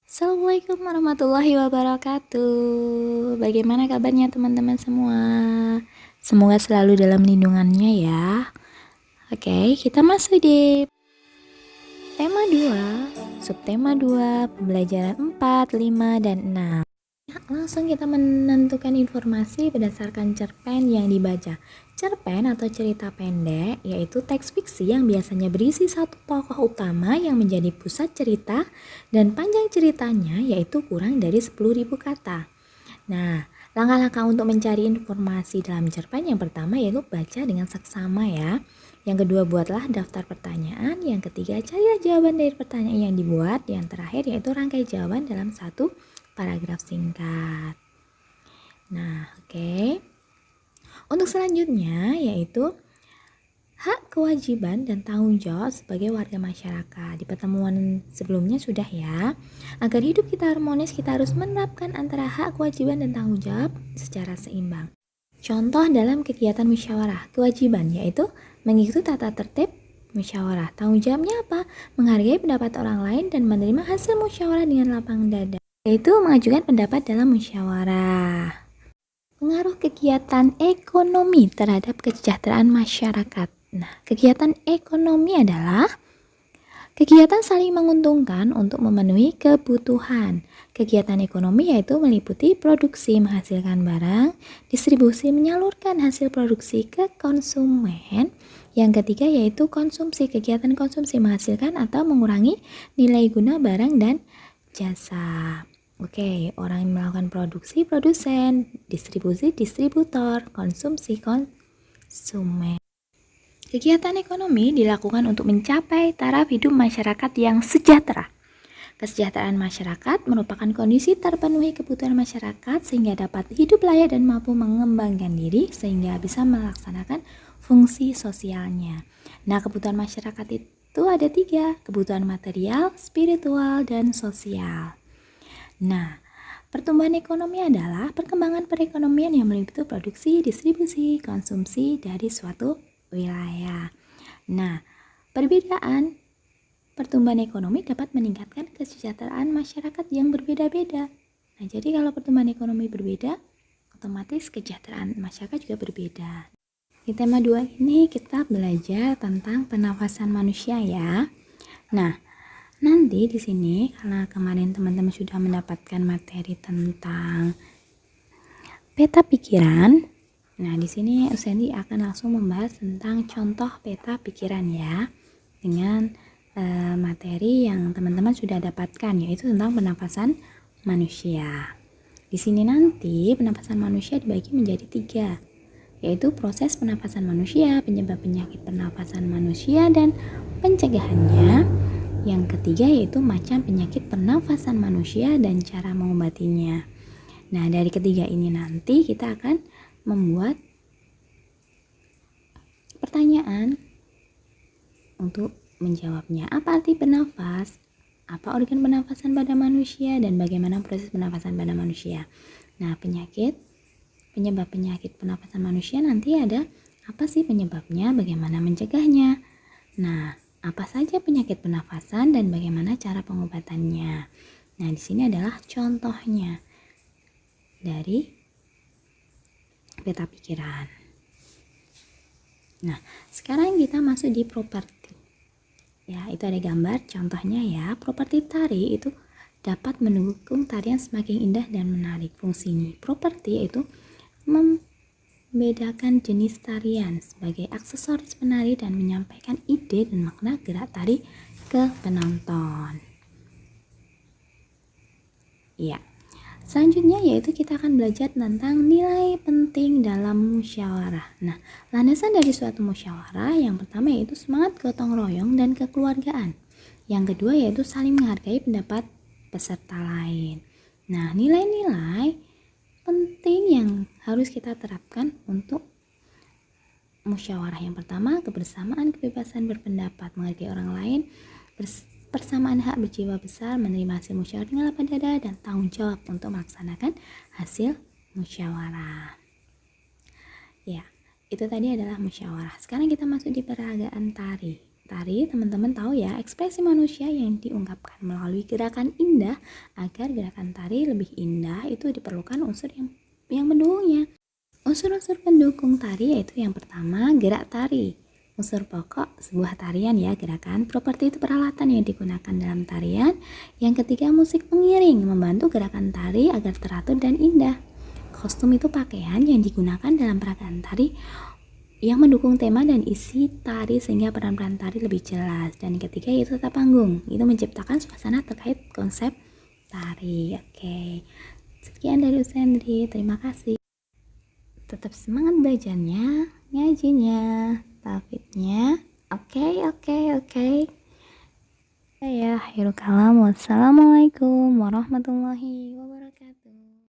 Assalamualaikum warahmatullahi wabarakatuh. Bagaimana kabarnya teman-teman semua? Semoga selalu dalam lindungannya ya. Oke, kita masuk di tema 2, subtema 2, pembelajaran 4, 5, dan 6. Langsung kita menentukan informasi berdasarkan cerpen yang dibaca. Cerpen atau cerita pendek yaitu teks fiksi yang biasanya berisi satu tokoh utama yang menjadi pusat cerita dan panjang ceritanya yaitu kurang dari 10.000 kata. Nah, langkah-langkah untuk mencari informasi dalam cerpen yang pertama yaitu baca dengan seksama ya. Yang kedua, buatlah daftar pertanyaan. Yang ketiga, carilah jawaban dari pertanyaan yang dibuat. Yang terakhir yaitu rangkai jawaban dalam satu paragraf singkat. Nah, oke. Untuk selanjutnya yaitu hak, kewajiban, dan tanggung jawab sebagai warga masyarakat. Di pertemuan sebelumnya sudah ya. Agar hidup kita harmonis, kita harus menerapkan antara hak, kewajiban, dan tanggung jawab secara seimbang. Contoh dalam kegiatan musyawarah, kewajiban yaitu mengikuti tata tertib musyawarah. Tanggung jawabnya apa? Menghargai pendapat orang lain dan menerima hasil musyawarah dengan lapang dada, yaitu mengajukan pendapat dalam musyawarah. Pengaruh kegiatan ekonomi terhadap kesejahteraan masyarakat. Nah, kegiatan ekonomi adalah kegiatan saling menguntungkan untuk memenuhi kebutuhan. Kegiatan ekonomi yaitu meliputi produksi, menghasilkan barang, distribusi, menyalurkan hasil produksi ke konsumen. Yang ketiga yaitu konsumsi, kegiatan konsumsi menghasilkan atau mengurangi nilai guna barang dan jasa. Oke, orang yang melakukan produksi, produsen, distribusi, distributor, konsumsi, konsumen. Kegiatan ekonomi dilakukan untuk mencapai taraf hidup masyarakat yang sejahtera. Kesejahteraan masyarakat merupakan kondisi terpenuhi kebutuhan masyarakat sehingga dapat hidup layak dan mampu mengembangkan diri sehingga bisa melaksanakan fungsi sosialnya. Nah, kebutuhan masyarakat itu ada 3, kebutuhan material, spiritual, dan sosial. Nah, pertumbuhan ekonomi adalah perkembangan perekonomian yang meliputi produksi, distribusi, konsumsi dari suatu wilayah. Nah, perbedaan pertumbuhan ekonomi dapat meningkatkan kesejahteraan masyarakat yang berbeda-beda. Nah, jadi kalau pertumbuhan ekonomi berbeda, otomatis kesejahteraan masyarakat juga berbeda. Di tema 2 ini kita belajar tentang pernafasan manusia ya. Nah, nanti di sini karena kemarin teman-teman sudah mendapatkan materi tentang peta pikiran. Nah, di sini Usendi akan langsung membahas tentang contoh peta pikiran ya, dengan materi yang teman-teman sudah dapatkan yaitu tentang pernapasan manusia. Di sini nanti pernapasan manusia dibagi menjadi 3, yaitu proses pernapasan manusia, penyebab penyakit pernapasan manusia, dan pencegahannya. Yang ketiga yaitu macam penyakit pernapasan manusia dan cara mengobatinya. Nah, dari ketiga ini nanti kita akan membuat pertanyaan untuk menjawabnya. Apa arti bernafas? Apa organ pernafasan pada manusia dan bagaimana proses pernafasan pada manusia? Nah, penyebab penyakit pernafasan manusia nanti ada apa sih penyebabnya, bagaimana mencegahnya. Nah, apa saja penyakit pernafasan dan bagaimana cara pengobatannya. Nah, di sini adalah contohnya dari peta pikiran. Nah, sekarang kita masuk di properti. Ya, itu ada gambar contohnya ya. Properti tari itu dapat mendukung tarian semakin indah dan menarik. Fungsinya properti yaitu membedakan jenis tarian sebagai aksesoris penari dan menyampaikan ide dan makna gerak tari ke penonton. Ya. Selanjutnya yaitu kita akan belajar tentang nilai penting dalam musyawarah. Nah, landasan dari suatu musyawarah yang pertama yaitu semangat gotong royong dan kekeluargaan. Yang kedua yaitu saling menghargai pendapat peserta lain. Nah, nilai-nilai penting yang harus kita terapkan untuk musyawarah yang pertama, kebersamaan, kebebasan berpendapat, menghargai orang lain, persamaan hak, berjiwa besar, menerima hasil musyawarah dengan lapang dada, dan tanggung jawab untuk melaksanakan hasil musyawarah. Ya, itu tadi adalah musyawarah. Sekarang kita masuk di peragaan tari. Tari, teman-teman tahu ya, ekspresi manusia yang diungkapkan melalui gerakan indah. Agar gerakan tari lebih indah, itu diperlukan unsur yang mendukungnya. Unsur-unsur pendukung tari yaitu yang pertama, gerak tari. Unsur pokok sebuah tarian ya, gerakan. Properti itu peralatan yang digunakan dalam tarian. Yang ketiga, musik pengiring, membantu gerakan tari agar teratur dan indah. Kostum itu pakaian yang digunakan dalam peragaan tari yang mendukung tema dan isi tari sehingga peran-peran tari lebih jelas. Dan ketiga yaitu tata panggung, itu menciptakan suasana terkait konsep tari. Oke, sekian dari Usendri, terima kasih. Tetap semangat belajarnya, ngajinya, tafidnya. Oke. Saya akhirul kalam. Wassalamualaikum warahmatullahi wabarakatuh.